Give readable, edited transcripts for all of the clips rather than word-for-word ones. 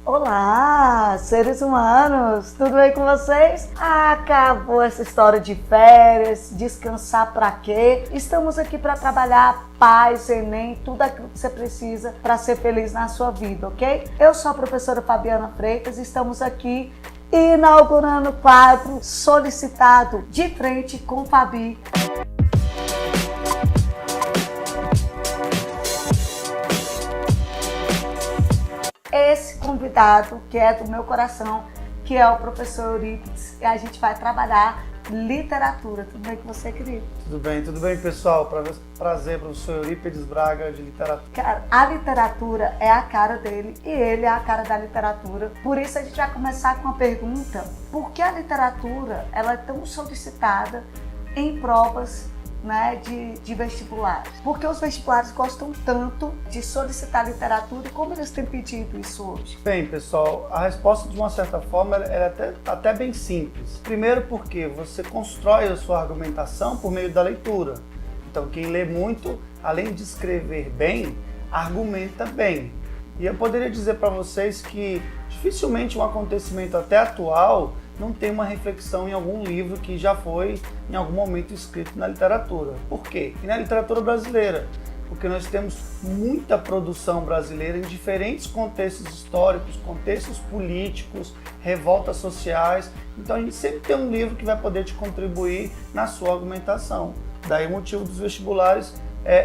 Olá, seres humanos, tudo bem com vocês? Acabou essa história de férias, descansar pra quê? Estamos aqui para trabalhar paz, Enem, tudo aquilo que você precisa para ser feliz na sua vida, ok? Eu sou a professora Fabiana Freitas e estamos aqui inaugurando o quadro solicitado de frente com Fabi. Esse convidado, que é do meu coração, que é o professor Eurípides, e a gente vai trabalhar literatura. Tudo bem com você, querido? Tudo bem, pessoal. Prazer, professor Eurípides Braga, de literatura. Cara, a literatura é a cara dele e ele é a cara da literatura. Por isso a gente vai começar com uma pergunta: por que a literatura ela é tão solicitada em provas, né, de vestibulares? Porque os vestibulares gostam tanto de solicitar literatura e como eles têm pedido isso hoje? Bem, pessoal, a resposta de uma certa forma é até bem simples. Primeiro porque você constrói a sua argumentação por meio da leitura. Então quem lê muito, além de escrever bem, argumenta bem. E eu poderia dizer para vocês que dificilmente um acontecimento até atual não tem uma reflexão em algum livro que já foi em algum momento escrito na literatura. Por quê? E na literatura brasileira, porque nós temos muita produção brasileira em diferentes contextos históricos, contextos políticos, revoltas sociais. Então a gente sempre tem um livro que vai poder te contribuir na sua argumentação. Daí o motivo dos vestibulares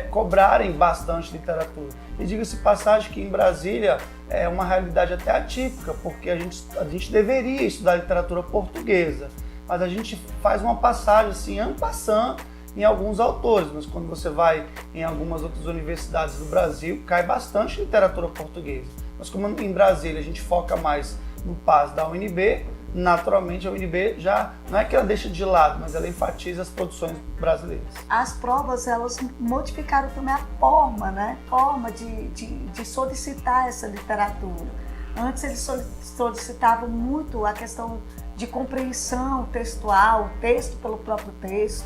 cobrarem bastante literatura. E diga-se passagem que em Brasília é uma realidade até atípica, porque a gente deveria estudar literatura portuguesa, mas a gente faz uma passagem assim, en passant, em alguns autores, mas quando você vai em algumas outras universidades do Brasil, cai bastante literatura portuguesa. Mas como em Brasília a gente foca mais no PAS da UNB, naturalmente a UNB já não é que ela deixa de lado, mas ela enfatiza as produções brasileiras. As provas, elas modificaram também a forma, né? Forma de solicitar essa literatura. Antes eles solicitavam muito a questão de compreensão textual, texto pelo próprio texto.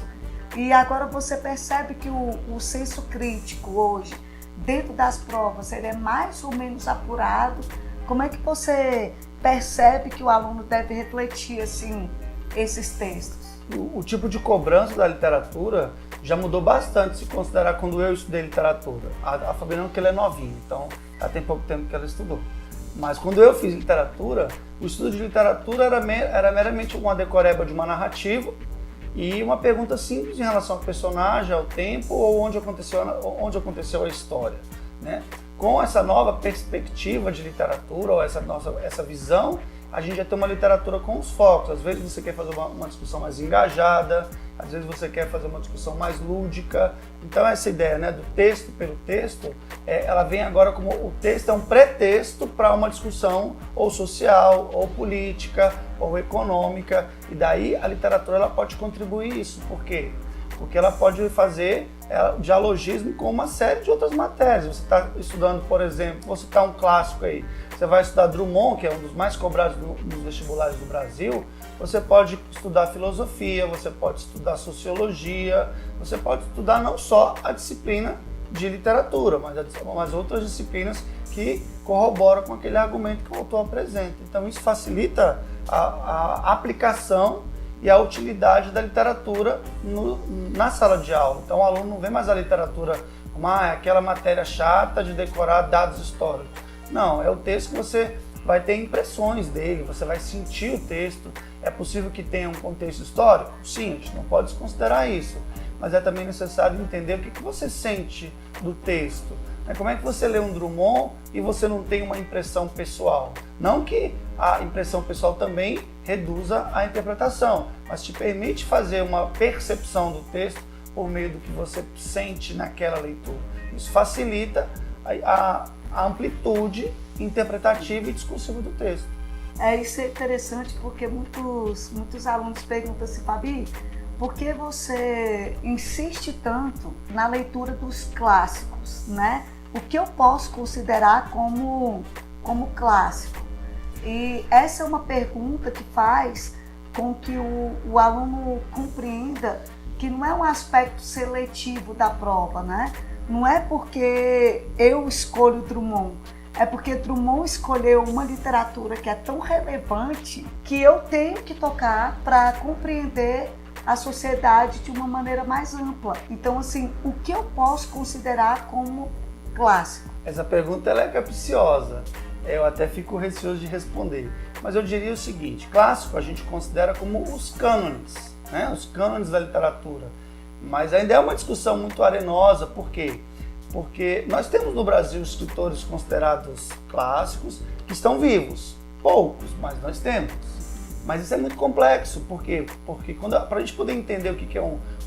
E agora você percebe que o senso crítico hoje, dentro das provas, ele é mais ou menos apurado. Como é que você percebe que o aluno deve refletir assim, esses textos? O tipo de cobrança da literatura já mudou bastante, se considerar quando eu estudei literatura. A Fabiana, que ela é novinha, então já tem pouco tempo que ela estudou. Mas quando eu fiz literatura, o estudo de literatura era meramente uma decoreba de uma narrativa e uma pergunta simples em relação ao personagem, ao tempo ou onde aconteceu a história, né? Com essa nova perspectiva de literatura, ou essa visão, a gente já tem uma literatura com os focos. Às vezes você quer fazer uma discussão mais engajada, às vezes você quer fazer uma discussão mais lúdica. Então essa ideia, né, do texto pelo texto, ela vem agora como o texto é um pretexto para uma discussão ou social, ou política, ou econômica. E daí a literatura ela pode contribuir isso. Por quê? Porque ela pode fazer dialogismo com uma série de outras matérias. Você está estudando, por exemplo, vou citar um clássico aí, você vai estudar Drummond, que é um dos mais cobrados nos vestibulares do Brasil. Você pode estudar filosofia, você pode estudar sociologia, você pode estudar não só a disciplina de literatura, mas outras disciplinas que corroboram com aquele argumento que o autor apresenta. Então isso facilita a aplicação e a utilidade da literatura na sala de aula. Então o aluno não vê mais a literatura como aquela matéria chata de decorar dados históricos. Não, é o texto que você vai ter impressões dele, você vai sentir o texto. É possível que tenha um contexto histórico? Sim, a gente não pode desconsiderar isso, mas é também necessário entender o que você sente do texto. Como é que você lê um Drummond e você não tem uma impressão pessoal? Não que a impressão pessoal também reduza a interpretação, mas te permite fazer uma percepção do texto por meio do que você sente naquela leitura. Isso facilita a amplitude interpretativa e discursiva do texto. Isso é interessante porque muitos alunos perguntam assim: Fabi, por que você insiste tanto na leitura dos clássicos, né? O que eu posso considerar como clássico? E essa é uma pergunta que faz com que o aluno compreenda que não é um aspecto seletivo da prova, né? Não é porque eu escolho Drummond, É porque Drummond escolheu uma literatura que é tão relevante que eu tenho que tocar para compreender a sociedade de uma maneira mais ampla. Então, assim, o que eu posso considerar como clássico? Essa pergunta ela é capciosa. Eu até fico receoso de responder. Mas eu diria o seguinte, clássico a gente considera como os cânones, né? Os cânones da literatura. Mas ainda é uma discussão muito arenosa. Por quê? Porque nós temos no Brasil escritores considerados clássicos que estão vivos. Poucos, mas nós temos. Mas isso é muito complexo. Por quê? Porque para a gente poder entender o que é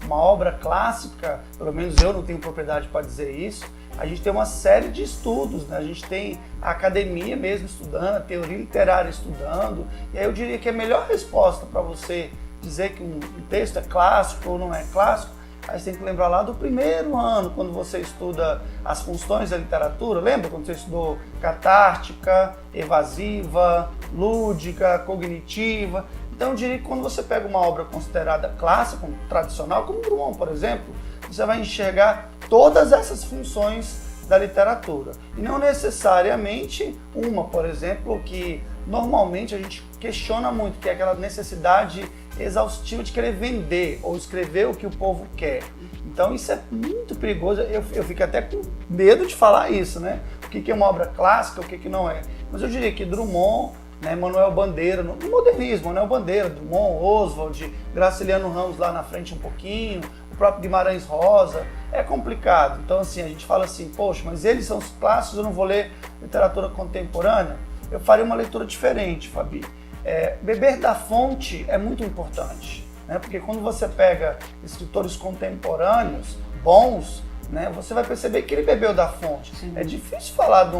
uma obra clássica, pelo menos eu não tenho propriedade para dizer isso, a gente tem uma série de estudos, né? A gente tem a academia mesmo estudando, a teoria literária estudando. E aí eu diria que a melhor resposta para você dizer que um texto é clássico ou não é clássico, aí você tem que lembrar lá do primeiro ano, quando você estuda as funções da literatura. Lembra quando você estudou catártica, evasiva, lúdica, cognitiva? Então eu diria que quando você pega uma obra considerada clássica, tradicional, como Drummond, por exemplo, você vai enxergar todas essas funções da literatura. E não necessariamente uma, por exemplo, que normalmente a gente questiona muito, que é aquela necessidade exaustiva de querer vender ou escrever o que o povo quer. Então isso é muito perigoso. Eu fico até com medo de falar isso, né? O que é uma obra clássica, o que não é. Mas eu diria que Drummond, né, Manuel Bandeira, no modernismo, Manuel Bandeira, Drummond, Oswald, Graciliano Ramos lá na frente um pouquinho, o próprio Guimarães Rosa, é complicado. Então assim, a gente fala assim, poxa, mas eles são os clássicos, eu não vou ler literatura contemporânea? Eu faria uma leitura diferente, Fabi. Beber da fonte é muito importante, né? Porque quando você pega escritores contemporâneos bons, né, você vai perceber que ele bebeu da fonte. Sim. É difícil falar de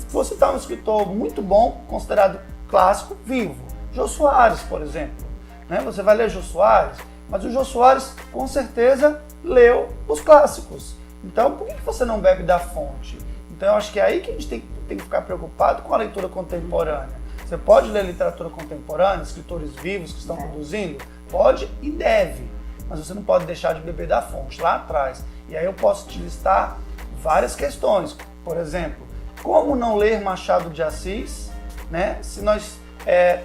vou citar um escritor muito bom, considerado clássico, vivo. Jô Soares, por exemplo. Né? Você vai ler Jô Soares, mas o Jô Soares, com certeza, leu os clássicos. Então, por que você não bebe da fonte? Então, eu acho que é aí que a gente tem que ficar preocupado com a leitura contemporânea. Você pode ler literatura contemporânea, escritores vivos que estão produzindo? Pode e deve, mas você não pode deixar de beber da fonte lá atrás. E aí eu posso te listar várias questões. Por exemplo, como não ler Machado de Assis, né? Se nós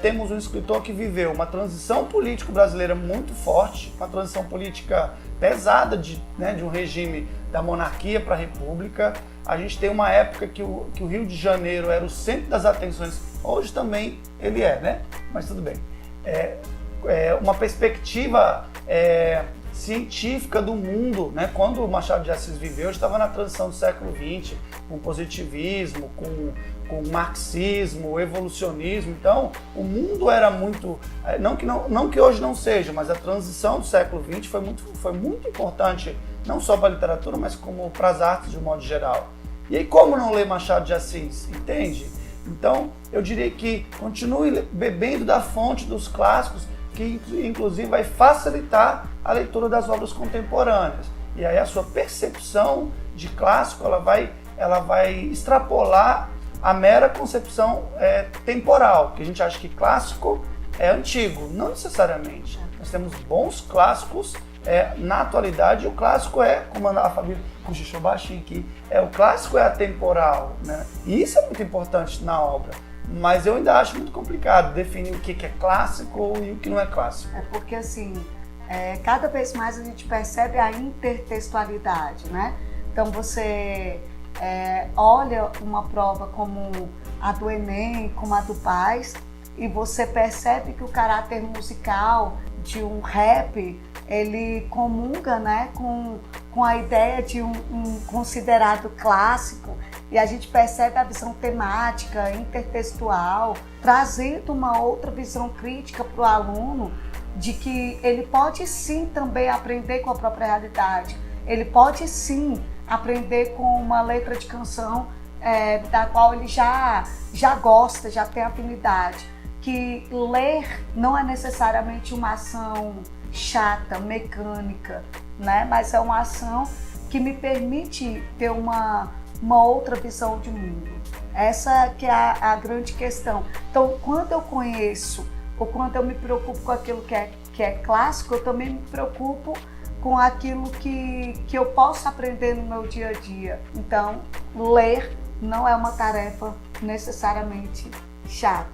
temos um escritor que viveu uma transição política brasileira muito forte, uma transição política pesada de um regime da monarquia para a república. A gente tem uma época que o Rio de Janeiro era o centro das atenções. Hoje também ele né? Mas tudo bem. Uma perspectiva científica do mundo, né? Quando o Machado de Assis viveu, estava na transição do século XX, com positivismo, com marxismo, evolucionismo. Então, o mundo era muito... Não que hoje não seja, mas a transição do século XX foi muito importante, não só para a literatura, mas como para as artes de um modo geral. E aí, como não ler Machado de Assis? Entende? Então, eu diria que continue bebendo da fonte dos clássicos, que inclusive vai facilitar a leitura das obras contemporâneas. E aí a sua percepção de clássico, ela vai extrapolar a mera concepção temporal, que a gente acha que clássico é antigo. Não necessariamente. Nós temos bons clássicos na atualidade, e o clássico como a Fabi cochichou baixinho aqui, o clássico é atemporal, né? E isso é muito importante na obra. Mas eu ainda acho muito complicado definir o que é clássico e o que não é clássico. É porque, assim, cada vez mais a gente percebe a intertextualidade, né? Então, você olha uma prova como a do Enem, como a do PAS, e você percebe que o caráter musical de um rap, ele comunga, né, com a ideia de um considerado clássico, e a gente percebe a visão temática, intertextual, trazendo uma outra visão crítica para o aluno, de que ele pode sim também aprender com a própria realidade, ele pode sim aprender com uma letra de canção da qual ele já gosta, já tem afinidade, que ler não é necessariamente uma ação chata, mecânica, né? Mas é uma ação que me permite ter uma outra visão de mundo. Essa que é a grande questão. Então, quando eu conheço, ou quando eu me preocupo com aquilo que é clássico, eu também me preocupo com aquilo que eu posso aprender no meu dia a dia. Então, ler não é uma tarefa necessariamente chata.